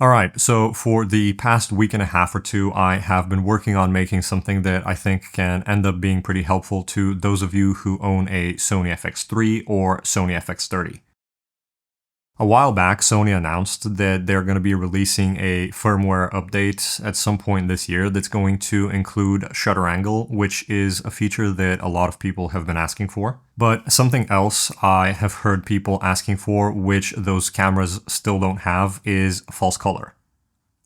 Alright, so for the past week and a half or two, I have been working on making something that I think can end up being pretty helpful to those of you who own a Sony FX3 or Sony FX30. A while back, Sony announced that they're going to be releasing a firmware update at some point this year that's going to include shutter angle, which is a feature that a lot of people have been asking for. But something else I have heard people asking for, which those cameras still don't have, is false color.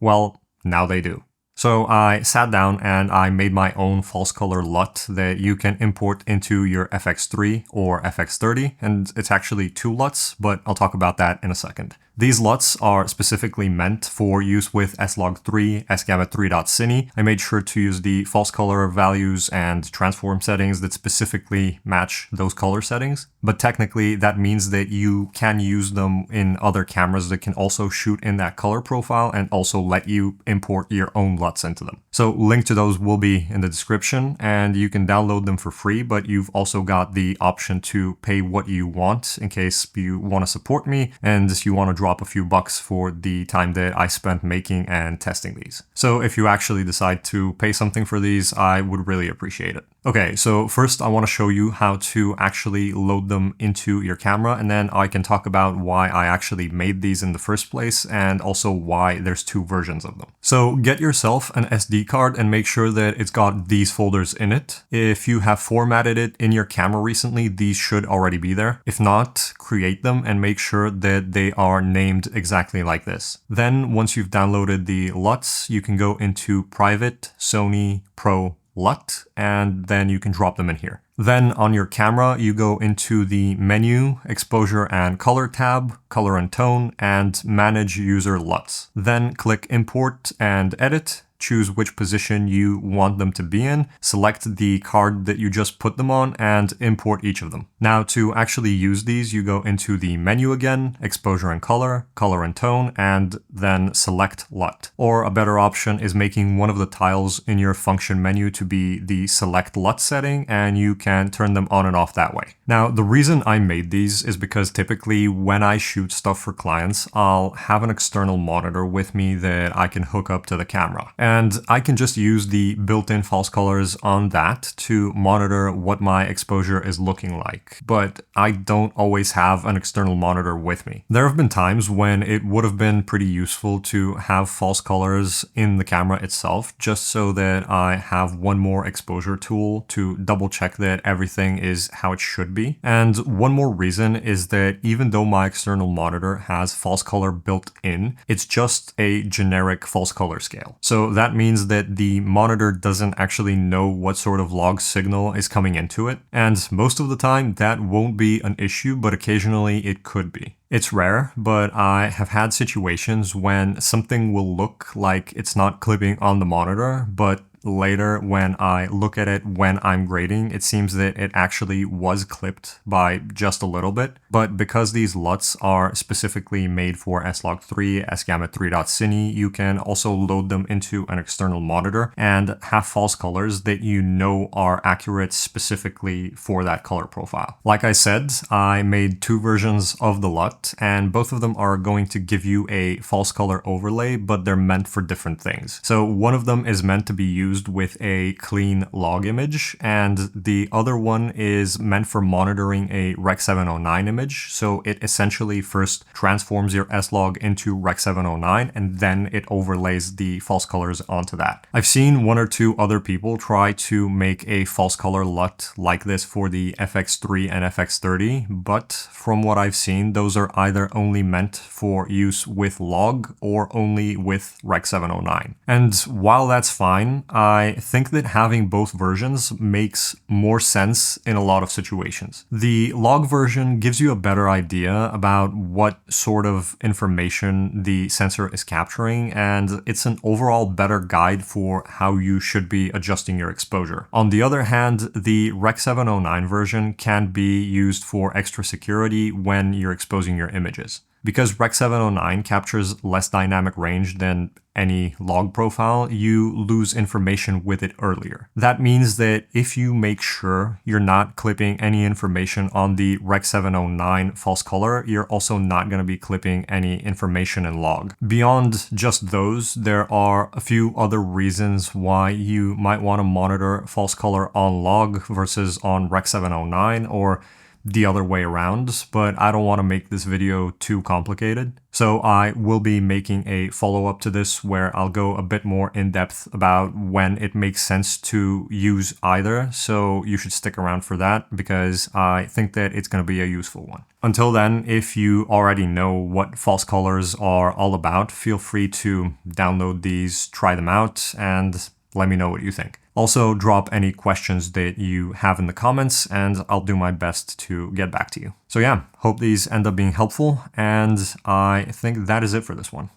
Well, now they do. So I sat down and I made my own false color LUT that you can import into your FX3 or FX30, and it's actually two LUTs, but I'll talk about that in a second. These LUTs are specifically meant for use with S-Log3, S-Gamma3.Cine. I made sure to use the false color values and transform settings that specifically match those color settings, but technically that means that you can use them in other cameras that can also shoot in that color profile and also let you import your own LUTs into them. So link to those will be in the description and you can download them for free, but you've also got the option to pay what you want in case you want to support me and you want to drop a few bucks for the time that I spent making and testing these. So if you actually decide to pay something for these, I would really appreciate it. Okay, so first I want to show you how to actually load them into your camera, and then I can talk about why I actually made these in the first place and also why there's two versions of them. So get yourself an SD card and make sure that it's got these folders in it. If you have formatted it in your camera recently, these should already be there. If not, create them and make sure that they are named exactly like this. Then once you've downloaded the LUTs, you can go into Private, Sony, Pro, LUT, and then you can drop them in here. Then on your camera, you go into the Menu, Exposure and Color tab, Color and Tone, and Manage User LUTs. Then click Import and Edit. Choose which position you want them to be in, select the card that you just put them on, and import each of them. Now to actually use these, you go into the menu again, Exposure and Color, Color and Tone, and then select LUT. Or a better option is making one of the tiles in your function menu to be the Select LUT setting, and you can turn them on and off that way. Now the reason I made these is because typically when I shoot stuff for clients, I'll have an external monitor with me that I can hook up to the camera. And I can just use the built-in false colors on that to monitor what my exposure is looking like. But I don't always have an external monitor with me. There have been times when it would have been pretty useful to have false colors in the camera itself, just so that I have one more exposure tool to double check that everything is how it should be. And one more reason is that even though my external monitor has false color built in, it's just a generic false color scale. So that means that the monitor doesn't actually know what sort of log signal is coming into it. And most of the time that won't be an issue, but occasionally it could be. It's rare, but I have had situations when something will look like it's not clipping on the monitor, but later when I look at it when I'm grading, it seems that it actually was clipped by just a little bit. But because these LUTs are specifically made for S-Log3, S-Gamma3.Cine, you can also load them into an external monitor and have false colors that you know are accurate specifically for that color profile. Like I said, I made two versions of the LUT, and both of them are going to give you a false color overlay, but they're meant for different things. So one of them is meant to be used with a clean log image, and the other one is meant for monitoring a Rec 709 image. So it essentially first transforms your S-Log into Rec 709 and then it overlays the false colors onto that. I've seen one or two other people try to make a false color LUT like this for the FX3 and FX30, but from what I've seen, those are either only meant for use with log or only with Rec 709. And while that's fine, I think that having both versions makes more sense in a lot of situations. The log version gives you a better idea about what sort of information the sensor is capturing, and it's an overall better guide for how you should be adjusting your exposure. On the other hand, the Rec 709 version can be used for extra security when you're exposing your images. Because Rec 709 captures less dynamic range than any log profile, you lose information with it earlier. That means that if you make sure you're not clipping any information on the Rec 709 false color, you're also not going to be clipping any information in log. Beyond just those, there are a few other reasons why you might want to monitor false color on log versus on Rec 709, or the other way around, but I don't want to make this video too complicated. So I will be making a follow-up to this where I'll go a bit more in depth about when it makes sense to use either. So you should stick around for that because I think that it's going to be a useful one. Until then, if you already know what false colors are all about, feel free to download these, try them out, and let me know what you think. Also, drop any questions that you have in the comments, and I'll do my best to get back to you. So yeah, hope these end up being helpful, and I think that is it for this one.